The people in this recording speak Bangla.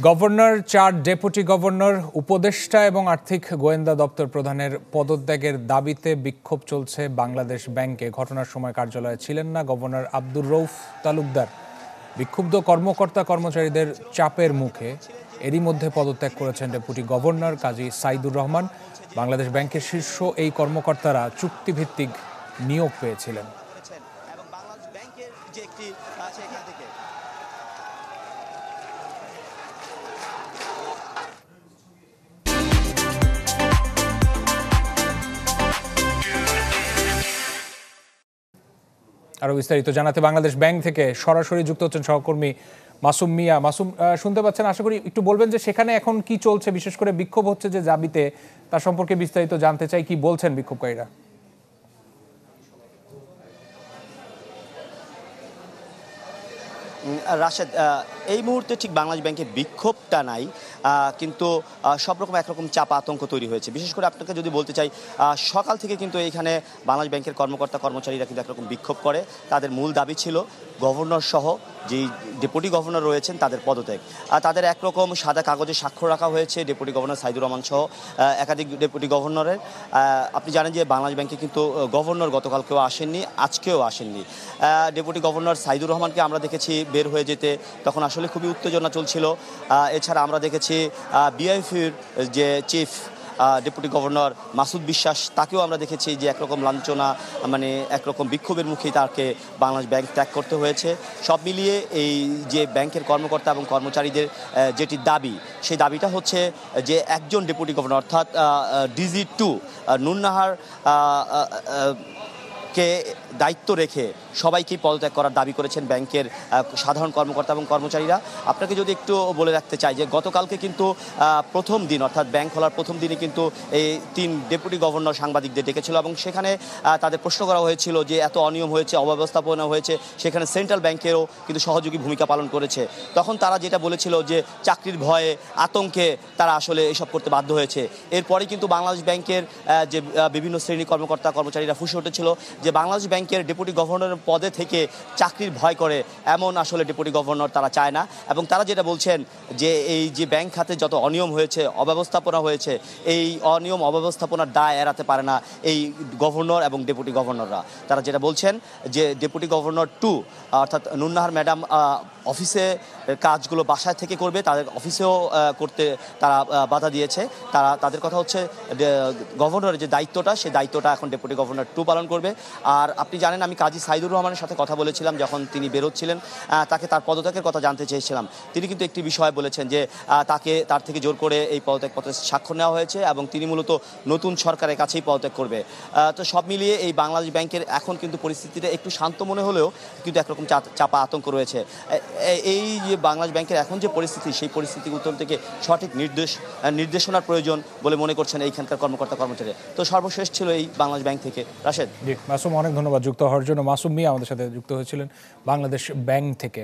গভর্নর, 4 ডেপুটি গভর্নর, উপদেষ্টা এবং আর্থিক গোয়েন্দা দপ্তর প্রধানের পদত্যাগের দাবিতে বিক্ষোভ চলছে বাংলাদেশ ব্যাংকে। ঘটনার সময় কার্যালয়ে ছিলেন না গভর্নর আব্দুর রউফ তালুকদার। বিক্ষুব্ধ কর্মকর্তা কর্মচারীদের চাপের মুখে এরই মধ্যে পদত্যাগ করেছেন ডেপুটি গভর্নর কাজী সাইদুর রহমান। বাংলাদেশ ব্যাংকের শীর্ষ এই কর্মকর্তারা চুক্তিভিত্তিক নিয়োগ পেয়েছিলেন। আরো বিস্তারিত জানাতে বাংলাদেশ ব্যাংক থেকে সরাসরি যুক্ত হচ্ছেন সহকর্মী মাসুম মিয়া। মাসুম, শুনতে পাচ্ছেন? আশা করি একটু বলবেন যে সেখানে এখন কি চলছে, বিশেষ করে বিক্ষোভ হচ্ছে যে দাবিতে, তার সম্পর্কে বিস্তারিত জানতে চাই। কি বলছেন বিক্ষোভকারীরা? রাশেদ, এই মুহূর্তে ঠিক বাংলাদেশ ব্যাংকে বিক্ষোভটা নাই, কিন্তু সব রকম একরকম চাপা আতঙ্ক তৈরি হয়েছে। বিশেষ করে আপনাকে যদি বলতে চাই, সকাল থেকে কিন্তু এইখানে বাংলাদেশ ব্যাংকের কর্মকর্তা কর্মচারীরা কিন্তু একরকম বিক্ষোভ করে। তাদের মূল দাবি ছিল গভর্নর সহ যেই ডেপুটি গভর্নর রয়েছেন তাদের পদত্যাগ। তাদের একরকম সাদা কাগজে স্বাক্ষর রাখা হয়েছে ডেপুটি গভর্নর সাইদুর রহমান সহ একাধিক ডেপুটি গভর্নরের। আপনি জানেন যে বাংলাদেশ ব্যাংকে কিন্তু গভর্নর গতকালকেও আসেননি, আজকেও আসেননি। ডেপুটি গভর্নর সাইদুর রহমানকে আমরা দেখেছি বের হয়ে যেতে, তখন আসলে খুবই উত্তেজনা চলছিল। এছাড়া আমরা দেখেছি বিআইএফির যে চিফ ডেপুটি গভর্নর মাসুদ বিশ্বাস, তাকেও আমরা দেখেছি যে একরকম লাঞ্ছনা, মানে একরকম বিক্ষোভের মুখেই তাকে বাংলাদেশ ব্যাংক ত্যাগ করতে হয়েছে। সব মিলিয়ে এই যে ব্যাংকের কর্মকর্তা এবং কর্মচারীদের যেটি দাবি, সেই দাবিটা হচ্ছে যে একজন ডেপুটি গভর্নর অর্থাৎ DG2 নুর নাহার কে দায়িত্ব রেখে সবাইকে পদত্যাগ করার দাবি করেছেন ব্যাংকের সাধারণ কর্মকর্তা এবং কর্মচারীরা। আপনাকে যদি একটু বলে রাখতে চাই যে গতকালকে কিন্তু প্রথম দিন অর্থাৎ ব্যাংক খোলার প্রথম দিনে কিন্তু এই 3 ডেপুটি গভর্নর সাংবাদিকদের ডেকেছিল এবং সেখানে তাদের প্রশ্ন করা হয়েছিল যে এত অনিয়ম হয়েছে, অব্যবস্থাপনা হয়েছে, সেখানে সেন্ট্রাল ব্যাংকেরও কিন্তু সহযোগী ভূমিকা পালন করেছে। তখন তারা যেটা বলেছিল যে চাকরির ভয়ে, আতঙ্কে তারা আসলে এসব করতে বাধ্য হয়েছে। এরপরে কিন্তু বাংলাদেশ ব্যাংকের যে বিভিন্ন শ্রেণীর কর্মকর্তা কর্মচারীরা ফুঁসে উঠেছিল যে বাংলাদেশ ব্যাংকের ডেপুটি গভর্নরের পদে থেকে চাকরির ভয় করে এমন আসলে ডেপুটি গভর্নর তারা চায় না। এবং তারা যেটা বলছেন যে এই যে ব্যাংক খাতে যত অনিয়ম হয়েছে, অব্যবস্থাপনা হয়েছে, এই অনিয়ম অব্যবস্থাপনার দায় এড়াতে পারে না এই গভর্নর এবং ডেপুটি গভর্নররা। তারা যেটা বলছেন যে ডেপুটি গভর্নর 2 অর্থাৎ নুর নাহার ম্যাডাম অফিসে কাজগুলো বাসায় থেকে করবে, তাদের অফিসেও করতে তারা বাধা দিয়েছে। তাদের কথা হচ্ছে গভর্নরের যে দায়িত্বটা, সেই দায়িত্বটা এখন ডেপুটি গভর্নর 2 পালন করবে। আর আপনি জানেন আমি কাজী সাইদুর রহমানের সাথে কথা বলেছিলাম যখন তিনি বেরোচ্ছিলেন, তাকে তার পদত্যাগের কথা জানতে চেয়েছিলাম। তিনি কিন্তু একটি বিষয় বলেছেন যে তার থেকে জোর করে এই পদত্যাগপত্রে স্বাক্ষর নেওয়া হয়েছে এবং তিনি মূলত নতুন সরকারের কাছেই পদত্যাগ করবে। তো সব মিলিয়ে এই বাংলাদেশ ব্যাংকের এখন কিন্তু পরিস্থিতিটা একটু শান্ত মনে হলেও কিন্তু একরকম চাপা আতঙ্ক রয়েছে। এই যে বাংলাদেশ ব্যাংকের এখন যে পরিস্থিতি, সেই পরিস্থিতি উত্তর থেকে সঠিক নির্দেশনার প্রয়োজন বলে মনে করছেন এইখানকার কর্মকর্তা কর্মচারী। তো সর্বশেষ ছিল এই বাংলাদেশ ব্যাংক থেকে। রাশেদ। মাসুম, অনেক ধন্যবাদ যুক্ত হওয়ার জন্য। মাসুম মিয়া আমাদের সাথে যুক্ত হয়েছিলেন বাংলাদেশ ব্যাংক থেকে।